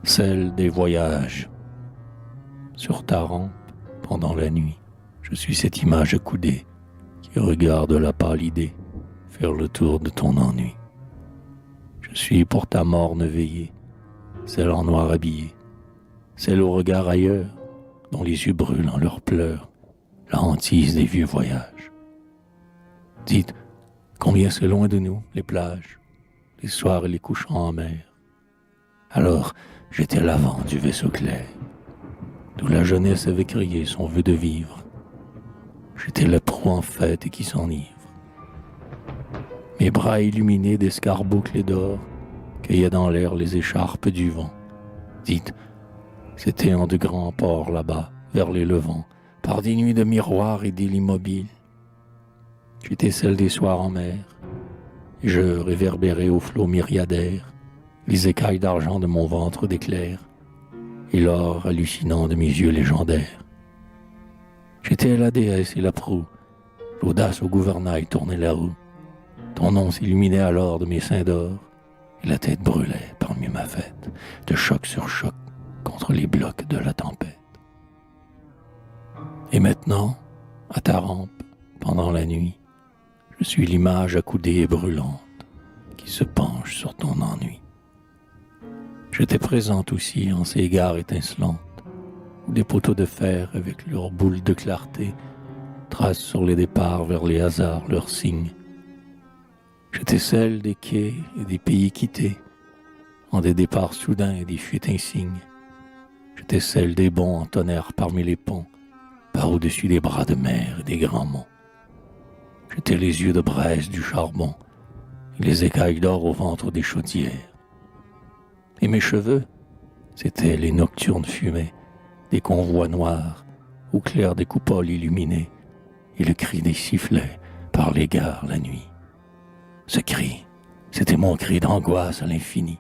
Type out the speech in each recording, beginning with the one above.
celle des voyages. Sur ta rampe, pendant la nuit, je suis cette image accoudée qui regarde la pâle idée faire le tour de ton ennui. Je suis pour ta morne veillée, celle en noir habillée, celle au regard ailleurs, dont les yeux brûlent en leurs pleurs, la hantise des vieux voyages. Dites, combien c'est loin de nous, les plages, les soirs et les couchants en mer. Alors, j'étais l'avant du vaisseau clair, d'où la jeunesse avait crié son vœu de vivre. J'étais le proue en fête et qui s'enivre. Mes bras illuminés d'escarboucles d'or cueillaient dans l'air les écharpes du vent. Dites, c'était en de grands ports là-bas, vers les levants, par des nuits de miroirs et d'îles immobiles. J'étais celle des soirs en mer, et je réverbérais aux flots myriadaires les écailles d'argent de mon ventre d'éclairs et l'or hallucinant de mes yeux légendaires. J'étais la déesse et la proue, l'audace au gouvernail tournait la roue. Ton nom s'illuminait alors de mes seins d'or, et la tête brûlait parmi ma fête, de choc sur choc contre les blocs de la tempête. Et maintenant, à ta rampe, pendant la nuit, je suis l'image accoudée et brûlante qui se penche sur ton ennui. J'étais présente aussi en ces gares étincelantes, où des poteaux de fer avec leurs boules de clarté tracent sur les départs vers les hasards leurs signes. J'étais celle des quais et des pays quittés, en des départs soudains et des fuites insignes. J'étais celle des bons en tonnerre parmi les ponts, par au-dessus des bras de mer et des grands monts. J'étais les yeux de braise du charbon et les écailles d'or au ventre des chaudières. Et mes cheveux, c'étaient les nocturnes fumées des convois noirs au clair des coupoles illuminées et le cri des sifflets par les gares la nuit. Ce cri, c'était mon cri d'angoisse à l'infini.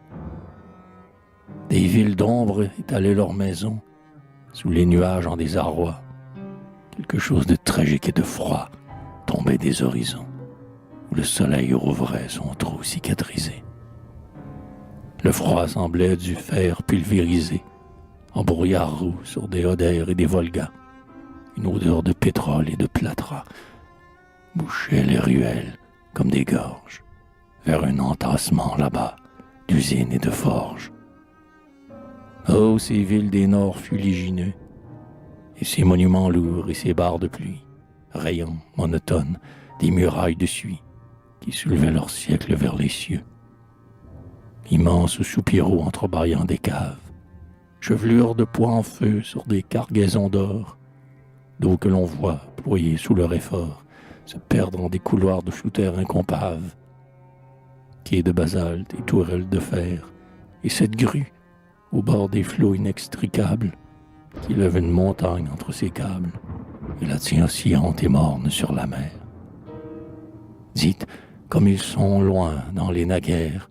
Des villes d'ombre étalaient leurs maisons sous les nuages en désarroi. Quelque chose de tragique et de froid tombait des horizons où le soleil rouvrait son trou cicatrisé. Le froid semblait du fer pulvérisé, en brouillard roux sur des Odères et des Volgas. Une odeur de pétrole et de plâtras bouchait les ruelles comme des gorges vers un entassement là-bas d'usines et de forges. Oh, ces villes des nords fuligineux, et ces monuments lourds et ces barres de pluie, rayants, monotones, des murailles de suie qui soulevaient leur siècle vers les cieux. Immenses soupiraux entrebâillant des caves, chevelures de pois en feu sur des cargaisons d'or, d'eau que l'on voit, ployée sous leur effort, se perdre dans des couloirs de souterrains compaves, quais de basalte et tourelles de fer, et cette grue, au bord des flots inextricables, qui lève une montagne entre ses câbles, et la tient oscillante et morne sur la mer. Dites, comme ils sont loin dans les naguères,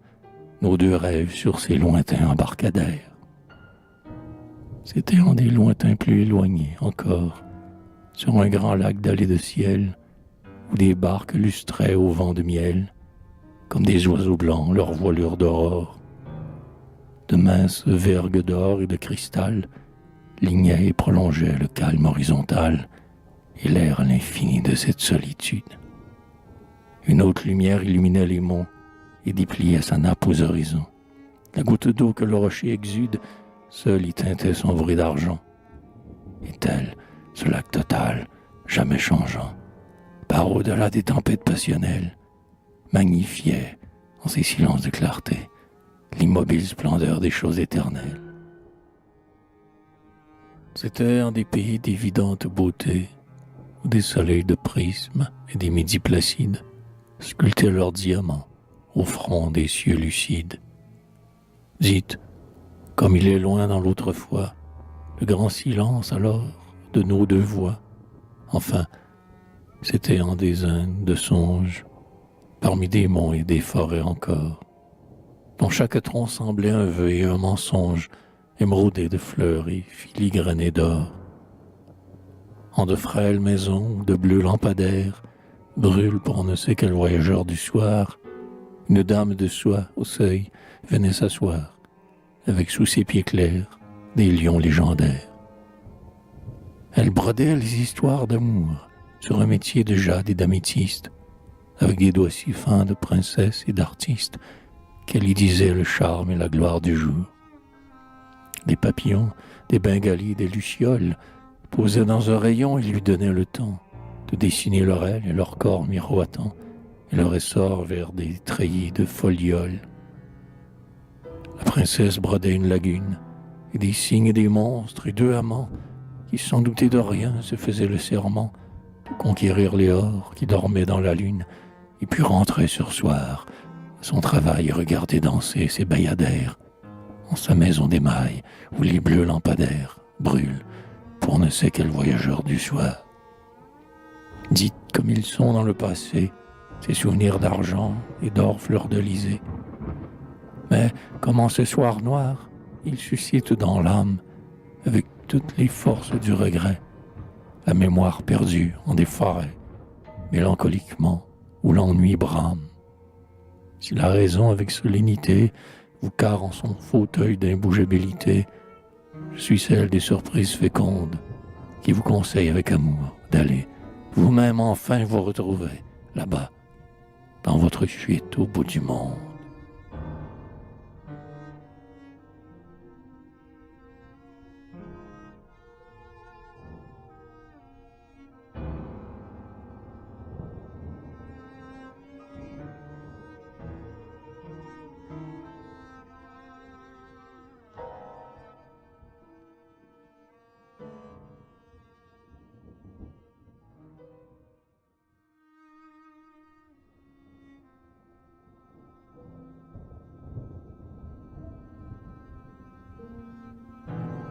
nos deux rêves sur ces lointains embarcadères. C'était en des lointains plus éloignés encore, sur un grand lac dallé de ciel, où des barques lustraient au vent de miel, comme des oiseaux blancs, leur voilure d'aurore. De minces vergues d'or et de cristal lignaient et prolongeaient le calme horizontal et l'air à l'infini de cette solitude. Une haute lumière illuminait les monts et dépliait sa nappe aux horizons. La goutte d'eau que le rocher exude, seule y teintait son bruit d'argent. Et tel, ce lac total, jamais changeant, par au-delà des tempêtes passionnelles, magnifiait, en ses silences de clarté, l'immobile splendeur des choses éternelles. C'était en des pays d'évidente beauté, où des soleils de prisme et des midis placides sculptaient leurs diamants au front des cieux lucides. Dites, comme il est loin dans l'autre fois, le grand silence alors de nos deux voix. Enfin, c'était en des Indes de songes, parmi des monts et des forêts encore, dont chaque tronc semblait un vœu et un mensonge, émeraudé de fleurs et filigrané d'or. En de frêles maisons, de bleus lampadaires, brûle pour on ne sait quel voyageur du soir, une dame de soie au seuil venait s'asseoir, avec sous ses pieds clairs des lions légendaires. Elle brodait les histoires d'amour sur un métier de jade et d'améthyste, avec des doigts si fins de princesse et d'artiste qu'elle y disait le charme et la gloire du jour. Des papillons, des bengalis, des lucioles posaient dans un rayon et lui donnaient le temps de dessiner leur aile et leur corps miroitant et leur essor vers des treillis de folioles. La princesse brodait une lagune et des cygnes et des monstres et deux amants qui, sans douter de rien, se faisaient le serment de conquérir les ors qui dormaient dans la lune et puis rentraient sur soir à son travail et regarder danser ses bayadères en sa maison d'émail où les bleus lampadaires brûlent pour ne sait quel voyageur du soir. Dites comme ils sont dans le passé, ces souvenirs d'argent et d'or fleur-de-lysée. Mais comme en ce soir noir, ils suscitent dans l'âme, avec toutes les forces du regret, la mémoire perdue en des forêts, mélancoliquement, où l'ennui brame. Si la raison avec solennité vous carre en son fauteuil d'imbougeabilité, je suis celle des surprises fécondes qui vous conseille avec amour d'aller vous-même enfin vous retrouver là-bas, dans votre fuite au bout du monde.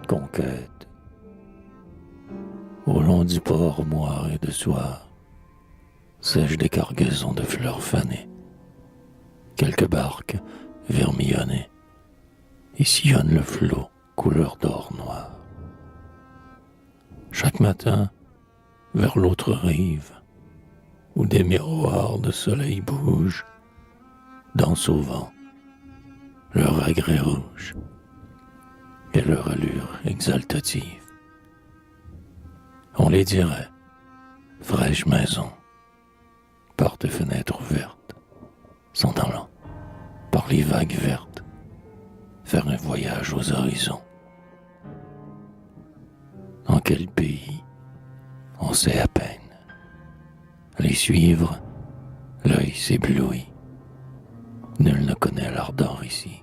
Conquête. Au long du port moiré de soir, sèchent des cargaisons de fleurs fanées, quelques barques vermillonnées, et sillonne le flot couleur d'or noir. Chaque matin, vers l'autre rive, où des miroirs de soleil bougent, dansent au vent, leur agrès rouge et leur allure exaltative. On les dirait, fraîche maison, porte-fenêtre ouverte, s'en allant, par les vagues vertes, faire un voyage aux horizons. En quel pays, on sait à peine. Les suivre, l'œil s'éblouit. Nul ne connaît l'ardeur ici,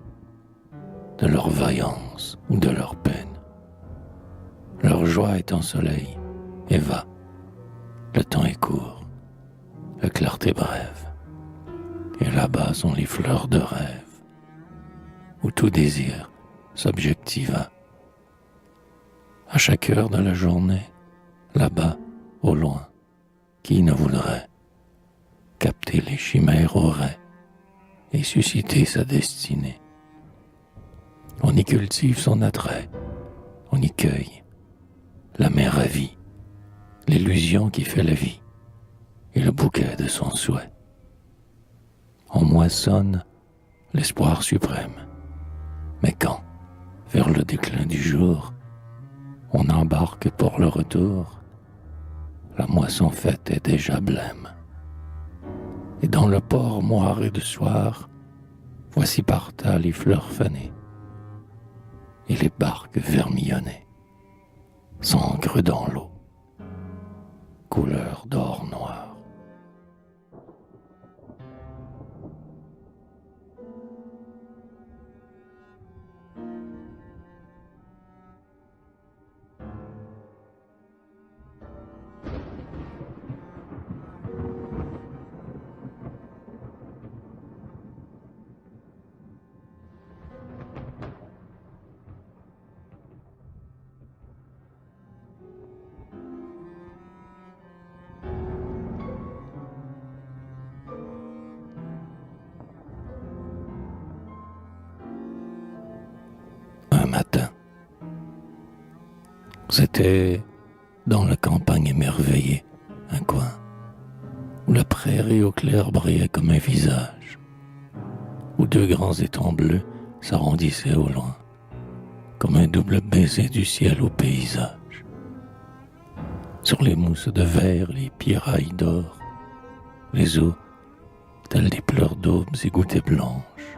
de leur vaillance ou de leur peine. Leur joie est en soleil et va. Le temps est court, la clarté brève. Et là-bas sont les fleurs de rêve, où tout désir s'objectiva. À chaque heure de la journée, là-bas, au loin, qui ne voudrait capter les chimères auraient et susciter sa destinée. On y cultive son attrait, on y cueille la main ravie, l'illusion qui fait la vie et le bouquet de son souhait. On moissonne l'espoir suprême, mais quand, vers le déclin du jour, on embarque pour le retour, la moisson faite est déjà blême. Et dans le port moiré de soir, voici partant les fleurs fanées et les barques vermillonnées s'ancrent dans l'eau, couleur d'or noir. Matin. C'était dans la campagne émerveillée, un coin, où la prairie au clair brillait comme un visage, où deux grands étangs bleus s'arrondissaient au loin comme un double baiser du ciel au paysage. Sur les mousses de verre, les pirailles d'or, les eaux, telles des pleurs d'aubes égouttées blanches.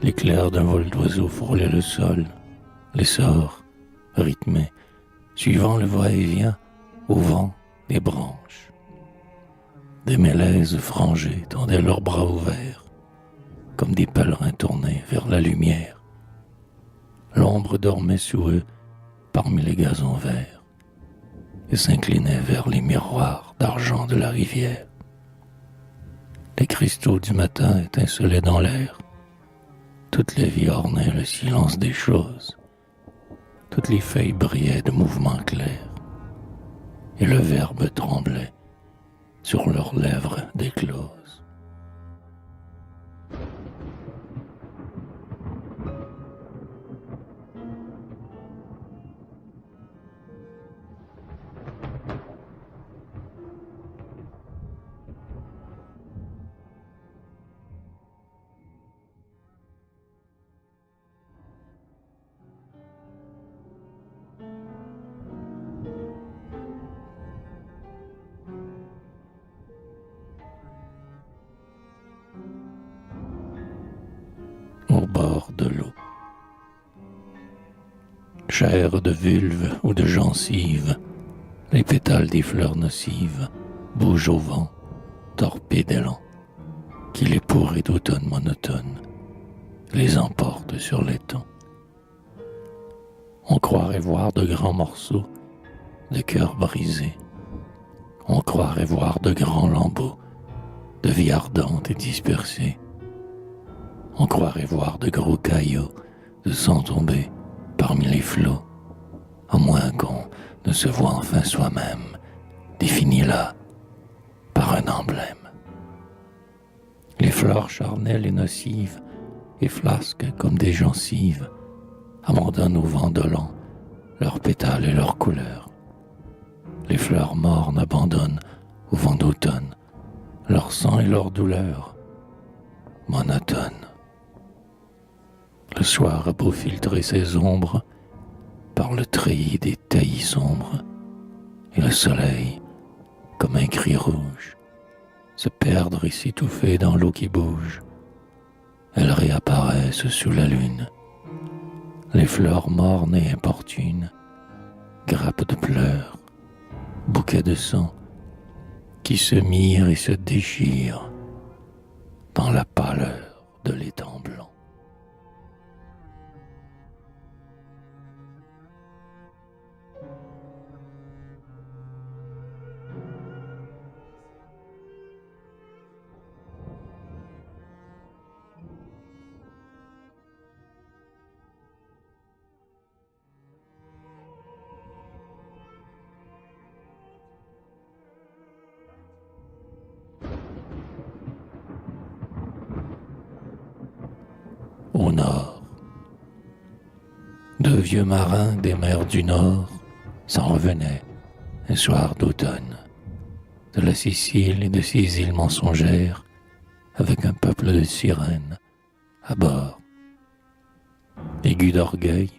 L'éclair d'un vol d'oiseau frôlait le sol, l'essor, rythmé, suivant le va-et-vient au vent des branches. Des mélèzes frangés tendaient leurs bras ouverts, comme des pèlerins tournés vers la lumière. L'ombre dormait sous eux parmi les gazons verts et s'inclinait vers les miroirs d'argent de la rivière. Les cristaux du matin étincelaient dans l'air. Toute la vie ornait le silence des choses. Toutes les feuilles brillaient de mouvements clairs. Et le verbe tremblait sur leurs lèvres d'écloses. Au bord de l'eau. Chair de vulve ou de gencive, les pétales des fleurs nocives bougent au vent, torpidélant, qui les pourrit d'automne monotone, les emporte sur l'étang. On croirait voir de grands morceaux de cœur brisés, on croirait voir de grands lambeaux de vie ardente et dispersée. On croirait voir de gros caillots de sang tomber parmi les flots, à moins qu'on ne se voie enfin soi-même, défini là par un emblème. Les fleurs charnelles et nocives et flasques comme des gencives abandonnent au vent dolent leurs pétales et leurs couleurs. Les fleurs mornes abandonnent au vent d'automne leur sang et leur douleur monotone. Le soir a beau filtrer ses ombres par le treillis des taillis sombres, et le soleil, comme un cri rouge, se perdre et s'étouffer dans l'eau qui bouge. Elles réapparaissent sous la lune, les fleurs mornes et importunes, grappes de pleurs, bouquets de sang, qui se mirent et se déchirent dans la pâleur de l'étang blanc. Au nord, deux vieux marins des mers du Nord s'en revenaient un soir d'automne de la Sicile et de ses îles mensongères avec un peuple de sirènes à bord. Aigus d'orgueil,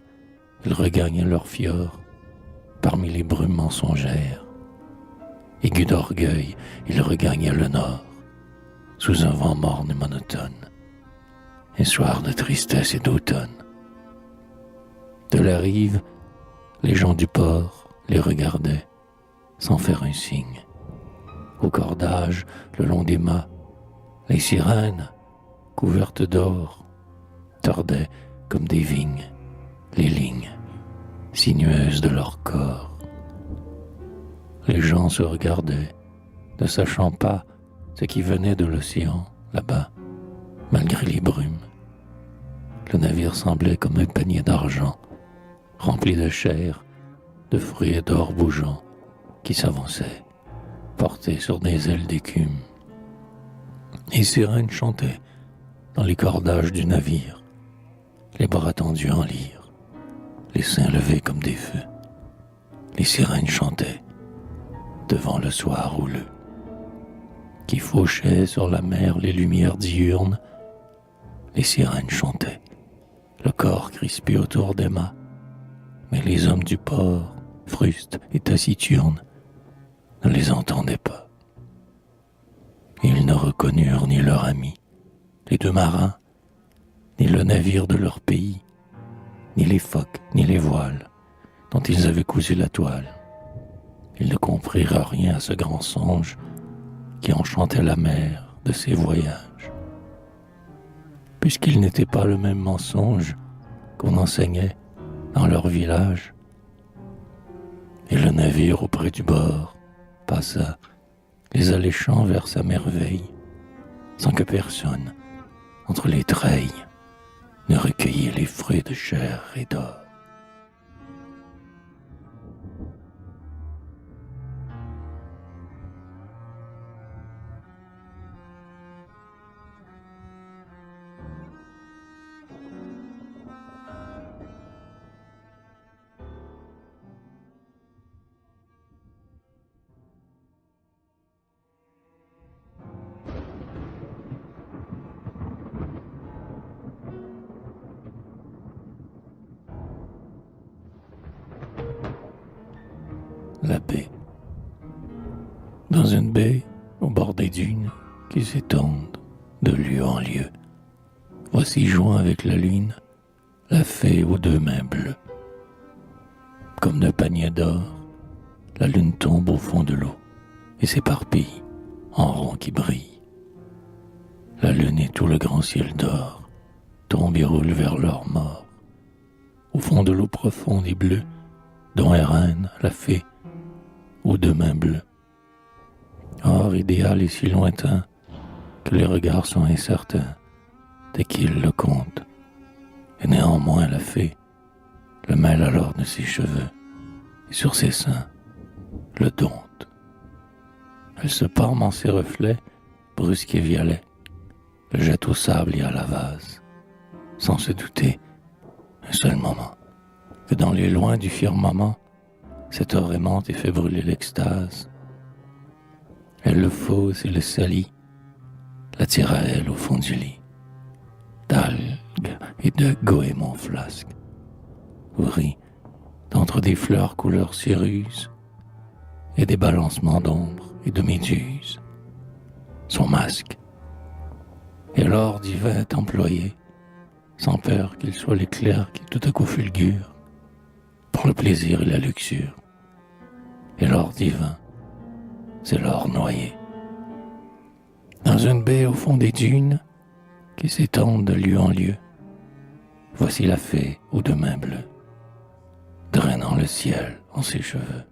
ils regagnaient leur fjord parmi les brumes mensongères. Aigus d'orgueil, ils regagnaient le nord sous un vent morne et monotone. Un soir de tristesse et d'automne. De la rive, les gens du port les regardaient sans faire un signe. Au cordage, le long des mâts, les sirènes, couvertes d'or, tordaient comme des vignes les lignes sinueuses de leur corps. Les gens se regardaient, ne sachant pas ce qui venait de l'océan là-bas, malgré les brumes. Le navire semblait comme un panier d'argent, rempli de chair, de fruits et d'or bougeants, qui s'avançaient, portés sur des ailes d'écume. Les sirènes chantaient dans les cordages du navire, les bras tendus en lyre, les seins levés comme des feux. Les sirènes chantaient devant le soir houleux, qui fauchait sur la mer les lumières diurnes. Les sirènes chantaient le corps crispé autour des mâts. Mais les hommes du port, frustes et taciturnes, ne les entendaient pas. Ils ne reconnurent ni leur ami, les deux marins, ni le navire de leur pays, ni les focs, ni les voiles dont ils avaient cousu la toile. Ils ne comprirent rien à ce grand songe qui enchantait la mer de ses voyages, puisqu'il n'était pas le même mensonge qu'on enseignait dans leur village. Et le navire auprès du bord passa, les alléchant vers sa merveille, sans que personne, entre les treilles, ne recueillît les fruits de chair et d'or. La baie. Dans une baie, au bord des dunes, qui s'étendent de lieu en lieu, voici joint avec la lune, la fée aux deux mains bleues. Comme d'un panier d'or, la lune tombe au fond de l'eau et s'éparpille en ronds qui brillent. La lune et tout le grand ciel d'or tombent et roulent vers leur mort, au fond de l'eau profonde et bleue, dont est reine la fée aux deux mains bleues. Or, idéal et si lointain que les regards sont incertains dès qu'ils le comptent. Et néanmoins la fée le mêle alors de ses cheveux et sur ses seins le dompte. Elle se parme en ses reflets brusques et violets, le jette au sable et à la vase, sans se douter un seul moment que dans les loins du firmament cette or aimante et fait brûler l'extase. Elle le fausse et le salit, la tire à elle au fond du lit, d'algues et de goémons flasques, où rit d'entre des fleurs couleur céruse et des balancements d'ombre et de méduses, son masque. Et l'or divin est employé, sans peur qu'il soit l'éclair qui tout à coup fulgure, pour le plaisir et la luxure. Et l'or divin, c'est l'or noyé. Dans une baie au fond des dunes, qui s'étendent de lieu en lieu, voici la fée aux deux mains bleues, drainant le ciel en ses cheveux.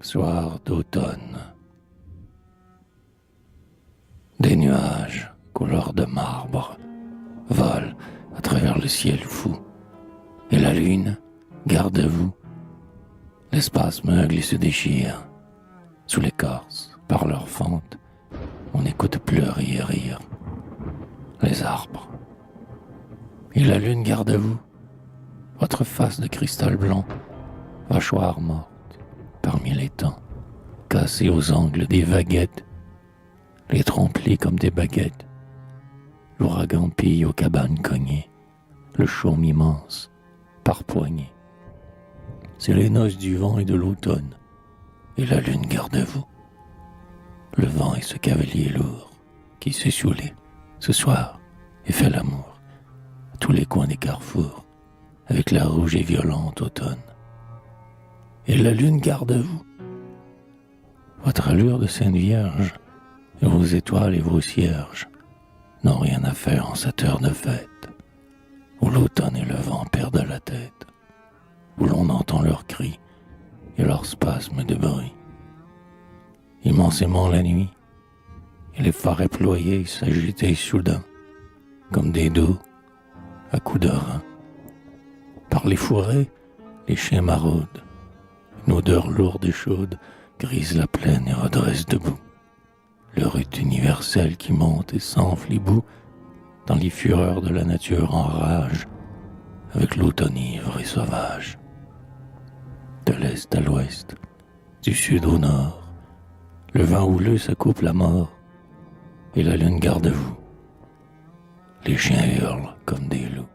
Soir d'automne. Des nuages, couleur de marbre, volent à travers le ciel fou. Et la lune, garde à vous, l'espace meugle et se déchire. Sous l'écorce, par leur fente, on écoute pleurer et rire les arbres. Et la lune garde à vous, votre face de cristal blanc, vachoir morte parmi les temps, cassés aux angles des vaguettes, les troncs pliés comme des baguettes. L'ouragan pille aux cabanes cognées, le chaume immense, par poignées. C'est les noces du vent et de l'automne, et la lune garde à vous. Le vent est ce cavalier lourd qui s'est saoulé ce soir et fait l'amour à tous les coins des carrefours avec la rouge et violente automne. Et la lune garde à vous. Votre allure de Sainte Vierge et vos étoiles et vos cierges n'ont rien à faire en cette heure de fête, où l'automne et le vent perdent la tête, où l'on entend leurs cris et leurs spasmes de bruit. Immensément la nuit, et les forêts ployées s'agitaient soudain, comme des dos à coups de rein. Par les fourrés, les chiens maraudent. Une odeur lourde et chaude grise la plaine et redresse debout. Le rut universel qui monte et s'enfle et bout dans les fureurs de la nature en rage, avec l'automne ivre et sauvage. De l'est à l'ouest, du sud au nord, le vent houleux s'accouple la mort, et la lune garde vous. Les chiens hurlent comme des loups.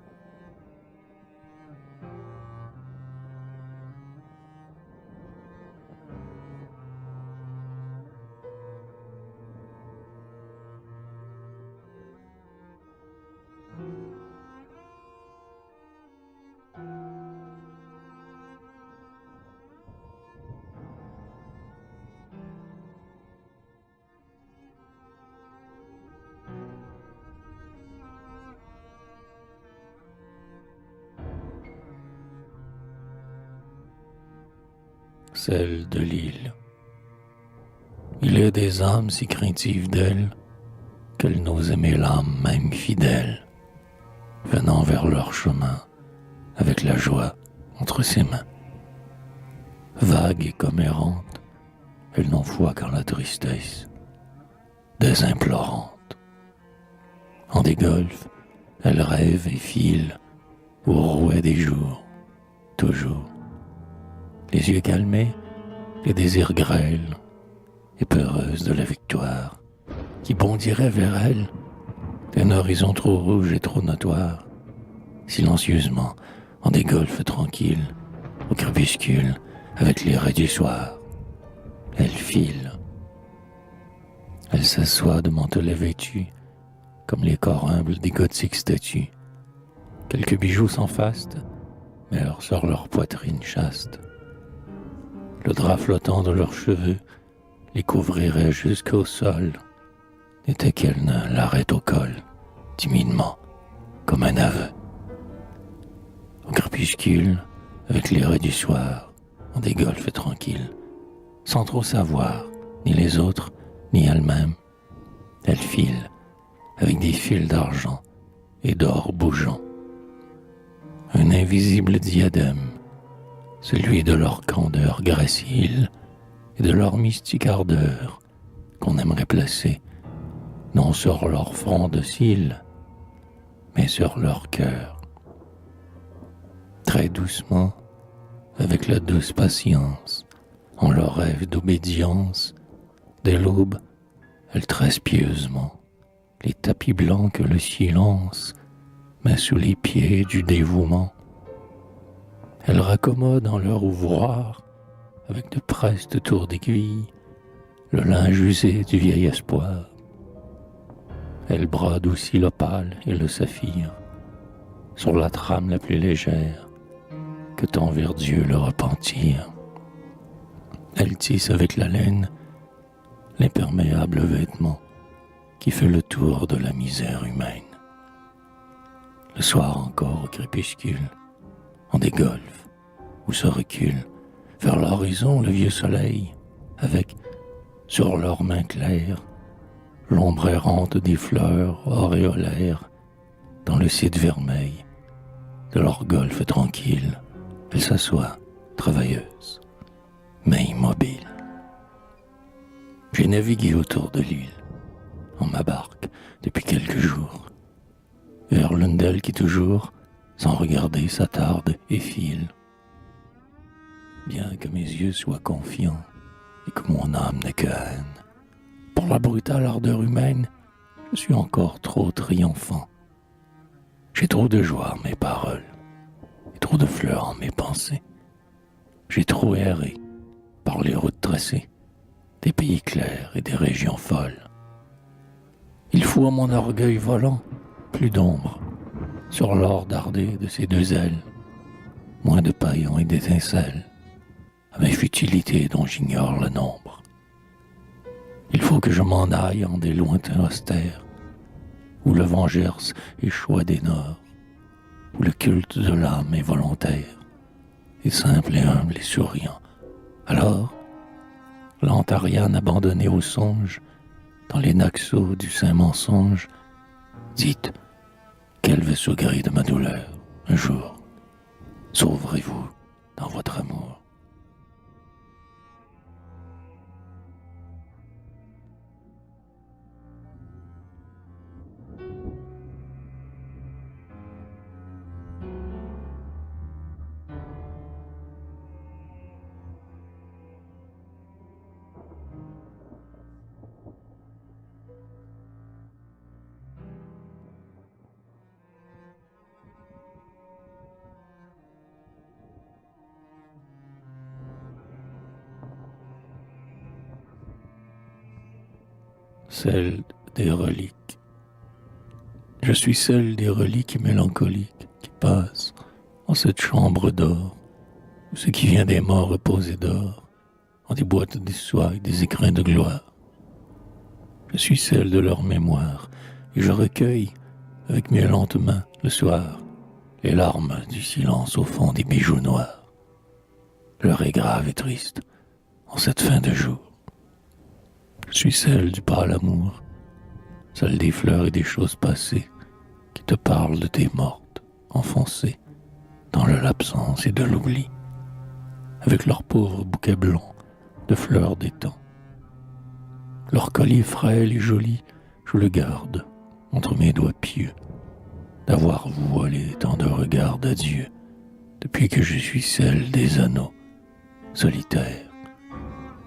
Celle de l'île. Il est des âmes si craintives d'elle qu'elles n'osent aimer l'âme même fidèle, venant vers leur chemin avec la joie entre ses mains. Vagues et comme errantes, elles n'ont foi qu'en la tristesse, désimplorantes. En des golfs, elles rêvent et filent au rouet des jours, toujours. Les yeux calmés, les désirs grêles, et peureuses de la victoire, qui bondirait vers elle d'un horizon trop rouge et trop notoire, silencieusement, en des golfes tranquilles, au crépuscule, avec les raies du soir. Elle file. Elle s'assoit de mantelets vêtus, comme les corps humbles des gothiques statues. Quelques bijoux s'enfastent, meurent sur leur poitrine chaste. Le drap flottant de leurs cheveux les couvrirait jusqu'au sol, n'était qu'elle ne l'arrête au col, timidement, comme un aveu. Au crépuscule, avec les raies du soir, en des golfes tranquilles, sans trop savoir, ni les autres, ni elle-même, elle file, avec des fils d'argent et d'or bougeant. Un invisible diadème, celui de leur candeur gracile et de leur mystique ardeur qu'on aimerait placer, non sur leur front docile, mais sur leur cœur. Très doucement, avec la douce patience, on leur rêve d'obédience, dès l'aube, elles tressent pieusement les tapis blancs que le silence met sous les pieds du dévouement. Elles raccommodent en leur ouvroir, avec de prestes tours d'aiguille, le linge usé du vieil espoir. Elles brodent aussi l'opale et le saphir, sur la trame la plus légère, que tend vers Dieu le repentir. Elles tissent avec la laine l'imperméable vêtement qui fait le tour de la misère humaine. Le soir encore au crépuscule, en des golfes où se recule vers l'horizon le vieux soleil, avec, sur leurs mains claires, l'ombre errante des fleurs auréolaires dans le cide vermeil de leur golfe tranquille. Elles s'assoient, travailleuses, mais immobiles. J'ai navigué autour de l'île, en ma barque, depuis quelques jours, vers l'une d'elles qui toujours, sans regarder, s'attarde et file. Bien que mes yeux soient confiants et que mon âme n'ait que haine, pour la brutale ardeur humaine, je suis encore trop triomphant. J'ai trop de joie en mes paroles, et trop de fleurs en mes pensées. J'ai trop erré par les routes tracées, des pays clairs et des régions folles. Il faut à mon orgueil volant plus d'ombre sur l'or dardé de ses deux ailes, moins de paillons et d'étincelles, à mes futilités dont j'ignore le nombre. Il faut que je m'en aille en des lointains austères, où le vent gerce et choix des nords, où le culte de l'âme est volontaire, et simple et humble et souriant. Alors, lente Ariane abandonnée au songe, dans les naxos du saint mensonge, dites, quel vaisseau gris de ma douleur, un jour, sauverez-vous dans votre amour. Celle des reliques. Je suis celle des reliques mélancoliques qui passent en cette chambre d'or, où ce qui vient des morts reposés dort, en des boîtes de soie et des écrins de gloire. Je suis celle de leur mémoire, et je recueille, avec mes lentes mains, le soir, les larmes du silence au fond des bijoux noirs. L'heure est grave et triste, en cette fin de jour. Je suis celle du pâle amour, celle des fleurs et des choses passées, qui te parlent de tes mortes, enfoncées dans l'absence et de l'oubli, avec leurs pauvres bouquets blancs de fleurs des temps. Leur collier frêle et joli, je le garde entre mes doigts pieux, d'avoir voilé tant de regards d'adieu, depuis que je suis celle des anneaux, solitaires,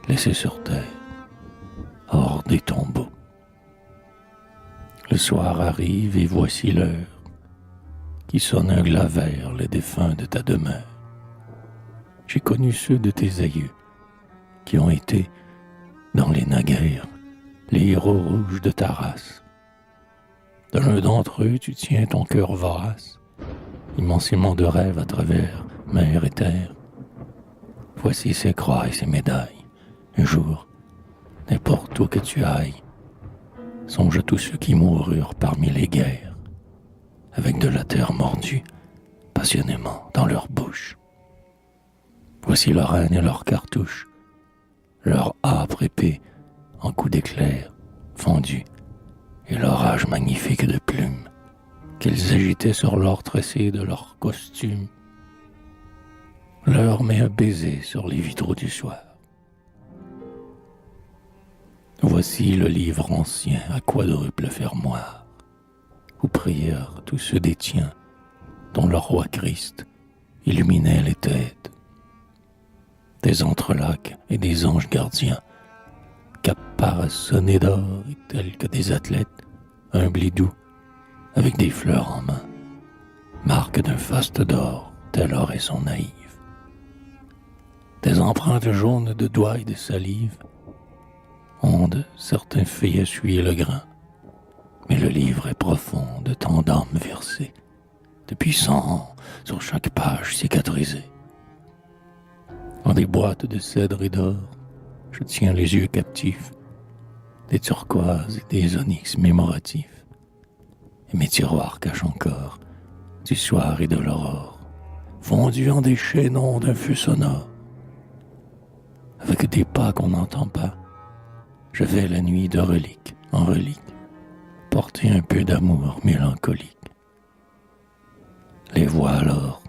laissés sur terre, hors des tombeaux. Le soir arrive et voici l'heure qui sonne un glas vert les défunts de ta demeure. J'ai connu ceux de tes aïeux qui ont été, dans les naguères, les héros rouges de ta race. De l'un d'entre eux, tu tiens ton cœur vorace, immensément de rêves à travers mer et terre. Voici ses croix et ses médailles. Un jour, n'importe où que tu ailles, songe à tous ceux qui moururent parmi les guerres, avec de la terre mordue, passionnément dans leur bouche. Voici leur haine et leurs cartouches, leur âpre épée en coups d'éclair fondus, et l'orage magnifique de plumes qu'ils agitaient sur l'or tressé de leurs costumes. Leur met un baiser sur les vitraux du soir. Voici le livre ancien à quadruple fermoir, où prièrent tous ceux des tiens dont le roi Christ illuminait les têtes. Des entrelacs et des anges gardiens, caparaçonnés d'or et tels que des athlètes, humbles et doux, avec des fleurs en main, marque d'un faste d'or, tel aurait son naïve. Des empreintes jaunes de doigts et de salive, onde certains feuillets essuyer le grain, mais le livre est profond de tant d'âmes versées, depuis 100 ans sur chaque page cicatrisée. En des boîtes de cèdre et d'or, je tiens les yeux captifs, des turquoises et des onyx mémoratifs, et mes tiroirs cachent encore du soir et de l'aurore, fondus en des chaînons d'un feu sonore. Avec des pas qu'on n'entend pas, je vais la nuit de relique en relique, porter un peu d'amour mélancolique. Les voix alors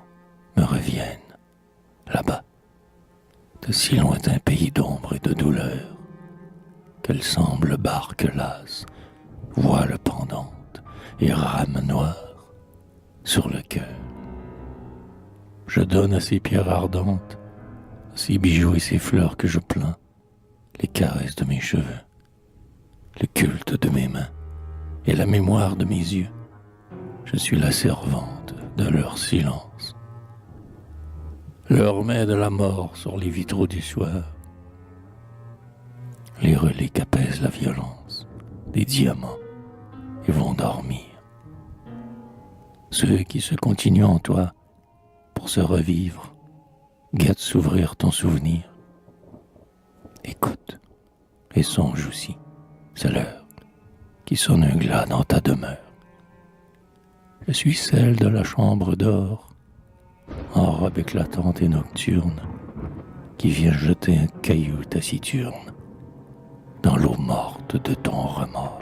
me reviennent, là-bas, de si lointains pays d'ombre et de douleur, qu'elles semblent barques lasses, voiles pendantes et rames noires sur le cœur. Je donne à ces pierres ardentes, à ces bijoux et ces fleurs que je plains, les caresses de mes cheveux, le culte de mes mains et la mémoire de mes yeux. Je suis la servante de leur silence. Leur met de la mort sur les vitraux du soir. Les reliques apaisent la violence des diamants et vont dormir. Ceux qui se continuent en toi pour se revivre guettent s'ouvrir ton souvenir. Écoute et songe aussi, c'est l'heure qui sonne un glas dans ta demeure. Je suis celle de la chambre d'or, en robe éclatante et nocturne, qui vient jeter un caillou taciturne dans l'eau morte de ton remords.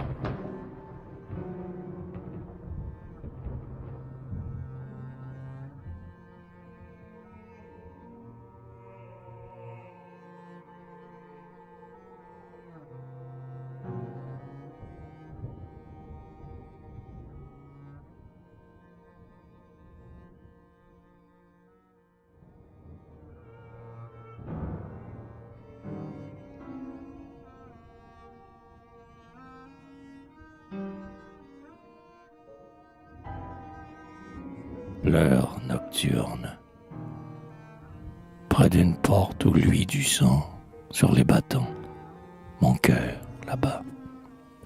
l'heure nocturne. Près d'une porte où luit du sang sur les battants, mon cœur, là-bas,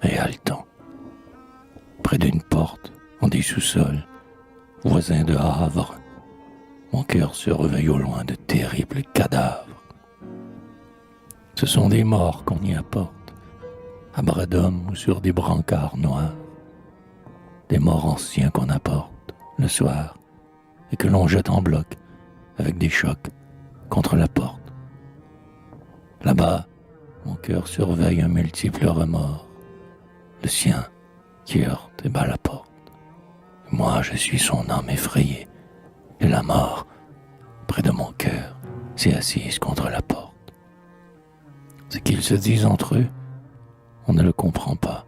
est haletant. Près d'une porte, en des sous-sols, voisins de Havre, mon cœur se réveille au loin de terribles cadavres. Ce sont des morts qu'on y apporte, à bras d'hommes ou sur des brancards noirs. Des morts anciens qu'on apporte le soir et que l'on jette en bloc avec des chocs contre la porte. Là-bas, mon cœur surveille un multiple remords, le sien qui heurte et bat la porte. Et moi, je suis son âme effrayée, et la mort, près de mon cœur, s'est assise contre la porte. Ce qu'ils se disent entre eux, on ne le comprend pas,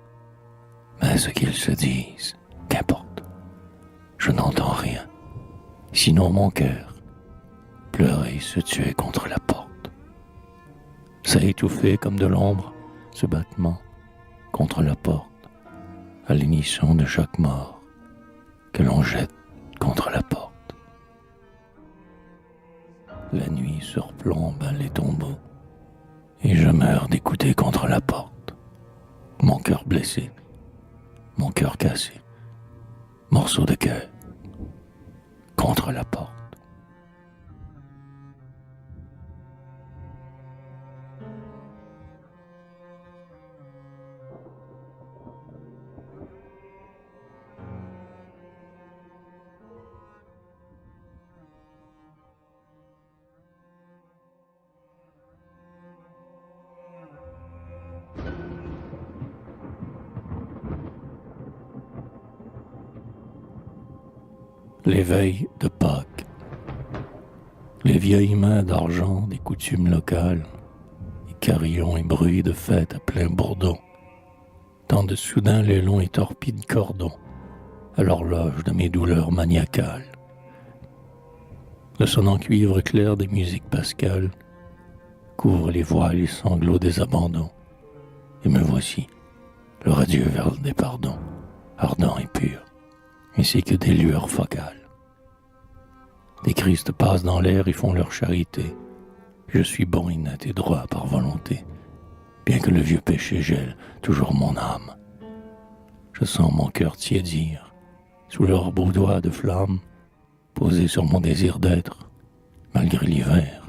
mais ce qu'ils se disent, qu'importe, je n'entends rien, sinon mon cœur pleurer et se tuer contre la porte. Ça étouffé comme de l'ombre, ce battement contre la porte, à l'unisson de chaque mort que l'on jette contre la porte. La nuit surplombe les tombeaux, et je meurs d'écouter contre la porte. Mon cœur blessé, mon cœur cassé, morceau de cœur, contre la porte. Les veilles de Pâques, les vieilles mains d'argent des coutumes locales, et carillons et bruits de fête à plein bourdon, tendent soudain les longs et torpides cordons à l'horloge de mes douleurs maniacales. Le sonnant cuivre clair des musiques pascales couvre les voiles et sanglots des abandons, et me voici, le radieux vers des pardons, ardent et pur, ainsi que des lueurs focales. Des Christ passent dans l'air et font leur charité. Je suis bon et net et droit par volonté, bien que le vieux péché gèle toujours mon âme. Je sens mon cœur tiédir, sous leurs beaux doigts de flamme, posés sur mon désir d'être, malgré l'hiver,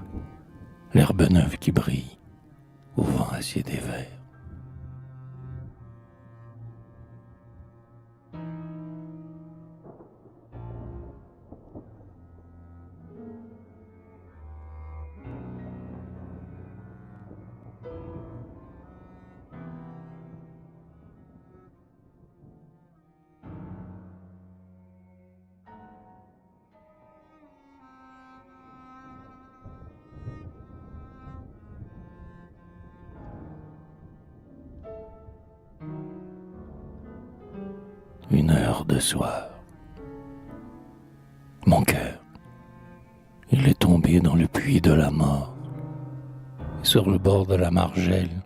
l'herbe neuve qui brille, au vent acier des vers. Une heure de soir. Mon cœur, il est tombé dans le puits de la mort, et sur le bord de la margelle,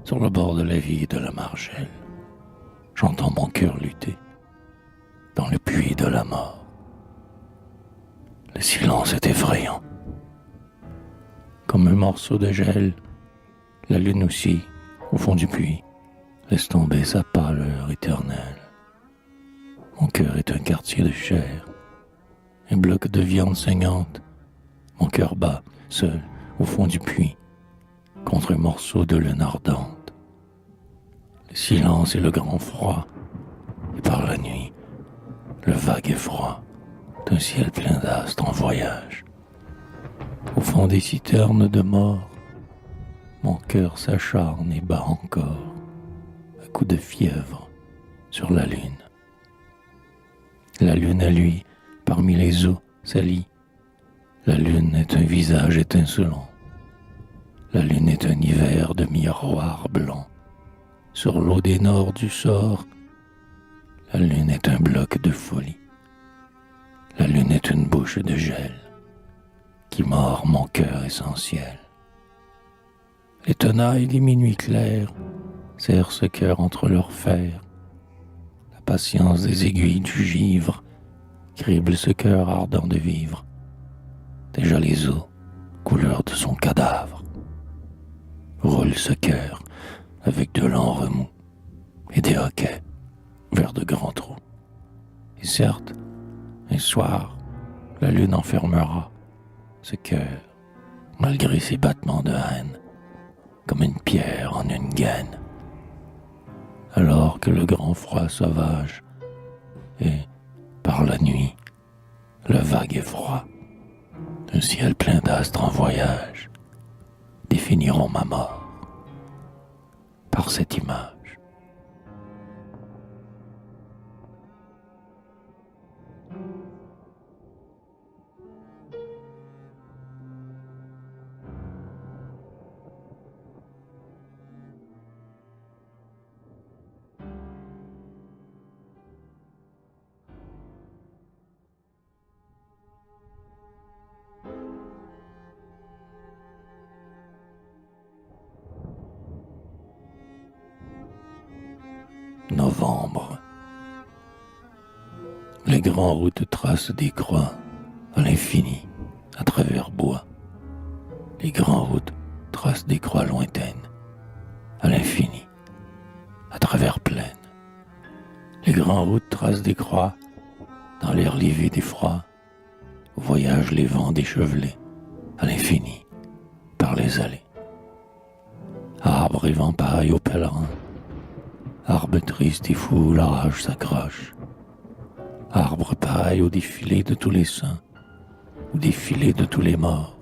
sur le bord de la vie de la margelle, j'entends mon cœur lutter dans le puits de la mort. Le silence est effrayant. Comme un morceau de gel, la lune aussi, au fond du puits, laisse tomber sa pâleur éternelle. Mon cœur est un quartier de chair, un bloc de viande saignante. Mon cœur bat, seul, au fond du puits, contre un morceau de laine ardente. Le silence et le grand froid, et par la nuit, le vague effroi d'un ciel plein d'astres en voyage. Au fond des citernes de mort, mon cœur s'acharne et bat encore, à coups de fièvre, sur la lune. La lune à lui, parmi les eaux, salie. La lune est un visage étincelant. La lune est un hiver de miroir blanc. Sur l'eau des nords du sort, la lune est un bloc de folie. La lune est une bouche de gel qui mord mon cœur essentiel. Les tenailles des minuits clairs serrent ce cœur entre leurs fers. La patience des aiguilles du givre crible ce cœur ardent de vivre. Déjà les os, couleur de son cadavre. Roule ce cœur avec de lents remous et des hoquets vers de grands trous. Et certes, un soir, la lune enfermera ce cœur, malgré ses battements de haine, comme une pierre en une gaine. Alors que le grand froid sauvage et, par la nuit, le vague effroi d'un ciel plein d'astres en voyage définiront ma mort par cette image. Novembre. Les grands routes tracent des croix à l'infini à travers bois. Les grands routes tracent des croix lointaines à l'infini à travers plaines. Les grands routes tracent des croix dans l'air livide et froid où voyagent les vents déchevelés à l'infini par les allées. Arbres et vents pareils aux pèlerins, arbres tristes et fous, l'orage s'accroche. Arbres pareils au défilé de tous les saints, au défilé de tous les morts,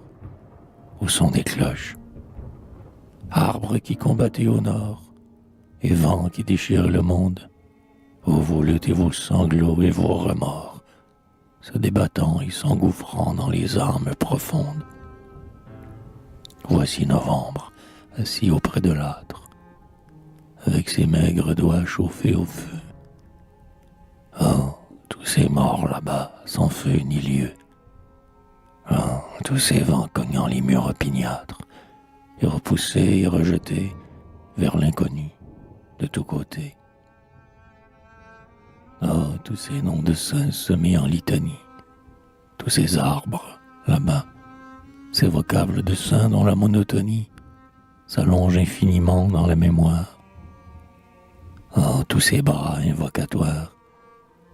au son des cloches. Arbres qui combattaient au nord, et vents qui déchirent le monde, ô vos luttes et vos sanglots et vos remords, se débattant et s'engouffrant dans les âmes profondes. Voici novembre, assis auprès de l'âtre, avec ses maigres doigts chauffés au feu. Oh, tous ces morts là-bas, sans feu ni lieu. Oh, tous ces vents cognant les murs opiniâtres, et repoussés et rejetés vers l'inconnu de tous côtés. Oh, tous ces noms de saints semés en litanie, tous ces arbres là-bas, ces vocables de saints dont la monotonie s'allonge infiniment dans la mémoire. Oh, tous ces bras invocatoires,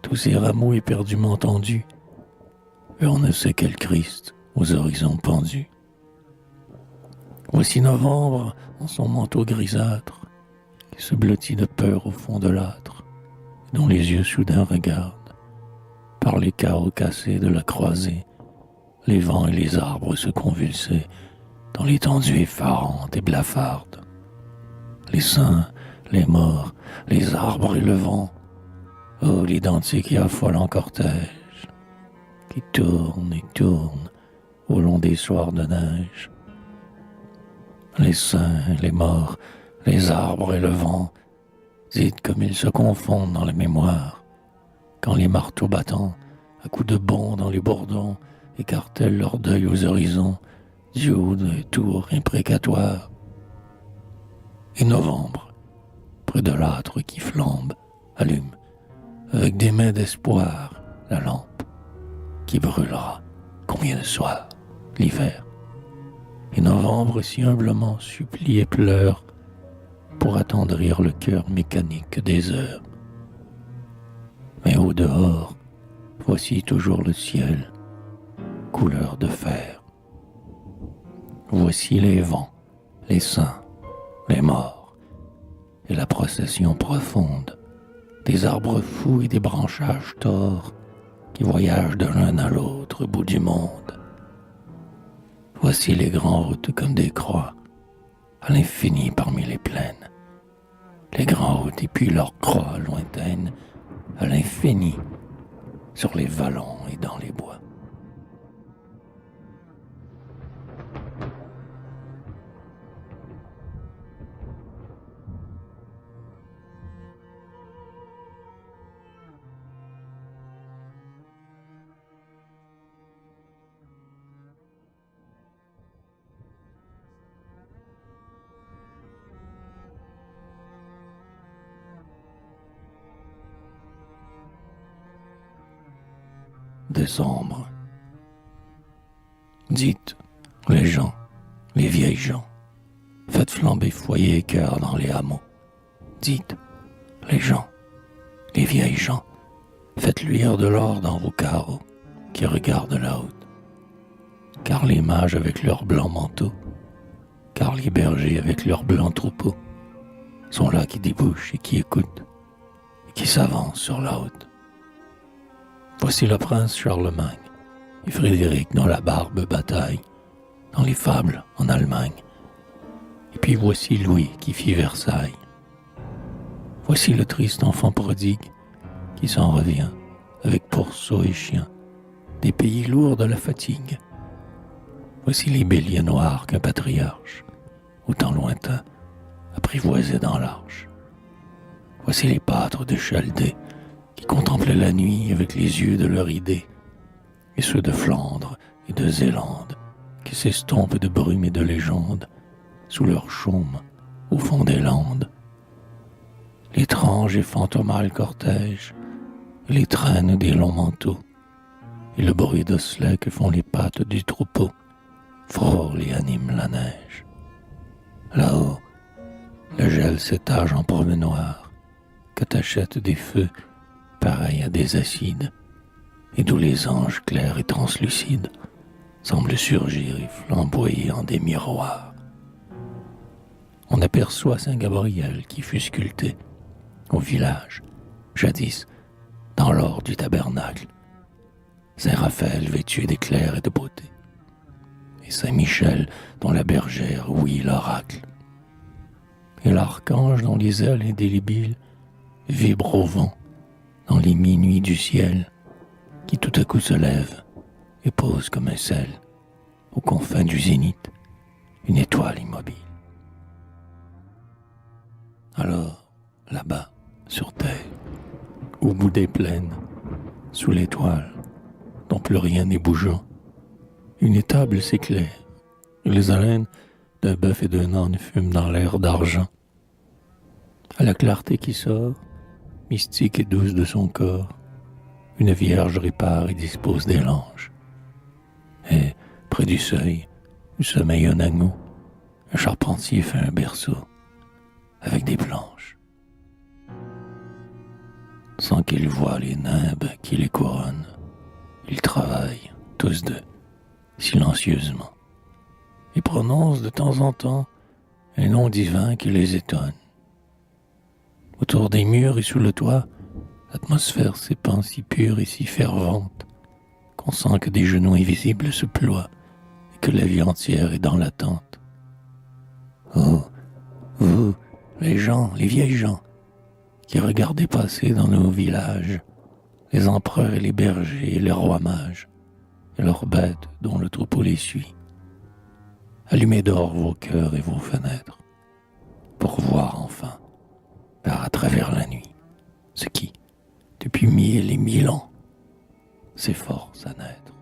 tous ces rameaux éperdument tendus, et on ne sait quel Christ aux horizons pendus. Voici novembre en son manteau grisâtre, qui se blottit de peur au fond de l'âtre, dont les yeux soudain regardent, par les carreaux cassés de la croisée, les vents et les arbres se convulser dans l'étendue effarante et blafarde. Les saints, les morts, les arbres et le vent, oh l'identique et affolant cortège, qui tourne et tourne au long des soirs de neige. Les saints, les morts, les arbres et le vent, dites comme ils se confondent dans la mémoire, quand les marteaux battants, à coups de bonds dans les bourdons, écartèlent leur deuil aux horizons, du des tours imprécatoires. Et novembre, près de l'âtre qui flambe, allume, avec des mains d'espoir, la lampe, qui brûlera, combien de soirs, l'hiver. Et novembre si humblement supplie et pleure pour attendrir le cœur mécanique des heures. Mais au dehors, voici toujours le ciel, couleur de fer. Voici les vents, les saints, les morts, et la procession profonde des arbres fous et des branchages torts qui voyagent de l'un à l'autre bout du monde. Voici les grandes routes comme des croix, à l'infini parmi les plaines. Les grandes routes et puis leurs croix lointaines, à l'infini, sur les vallons et dans les bois. décembre. Dites, les gens, les vieilles gens, faites flamber foyer et cœur dans les hameaux. Dites, les gens, les vieilles gens, faites luire de l'or dans vos carreaux qui regardent la haute. Car les mages avec leurs blancs manteaux, car les bergers avec leurs blancs troupeaux, sont là qui débouchent et qui écoutent, et qui s'avancent sur la haute. Voici le prince Charlemagne, et Frédéric dont la barbe bataille, dans les fables en Allemagne. Et puis voici Louis qui fit Versailles. Voici le triste enfant prodigue qui s'en revient, avec pourceau et chien, des pays lourds de la fatigue. Voici les béliers noirs qu'un patriarche, au temps lointain, apprivoisait dans l'arche. Voici les pâtres de Chaldée qui contemplaient la nuit avec les yeux de leur idée, et ceux de Flandre et de Zélande qui s'estompent de brume et de légende sous leur chaume au fond des landes. L'étrange et fantomal cortège les traîne des longs manteaux, et le bruit d'osselets que font les pattes du troupeau frôle et anime la neige. Là-haut, le gel s'étage en promenoir, que t'achètent des feux pareils à des acides, et d'où les anges clairs et translucides semblent surgir et flamboyer en des miroirs. On aperçoit Saint Gabriel qui fut sculpté au village, jadis, dans l'or du tabernacle, Saint Raphaël vêtu d'éclairs et de beauté, et Saint Michel dont la bergère ouït l'oracle, et l'archange dont les ailes indélébiles vibrent au vent dans les minuits du ciel, qui tout à coup se lève et pose comme un sel aux confins du zénith une étoile immobile. Alors, là-bas, sur terre, au bout des plaines, sous l'étoile, dont plus rien n'est bougeant, une étable s'éclaire, et les haleines d'un bœuf et d'un âne fument dans l'air d'argent. À la clarté qui sort, mystique et douce de son corps, une vierge répare et dispose des langes. Et, près du seuil, où sommeille un agneau, un charpentier fait un berceau, avec des planches. Sans qu'ils voient les nimbes qui les couronnent, ils travaillent, tous deux, silencieusement, et prononcent de temps en temps un nom divin qui les étonne. Autour des murs et sous le toit, l'atmosphère s'épand si pure et si fervente qu'on sent que des genoux invisibles se ploient et que la vie entière est dans l'attente. Oh, vous, les gens, les vieilles gens, qui regardez passer dans nos villages les empereurs et les bergers et les rois mages, et leurs bêtes dont le troupeau les suit. Allumez d'or vos cœurs et vos fenêtres, pour voir enfin, par à travers la nuit, ce qui, depuis 1000 et 1000 ans, s'efforce à naître.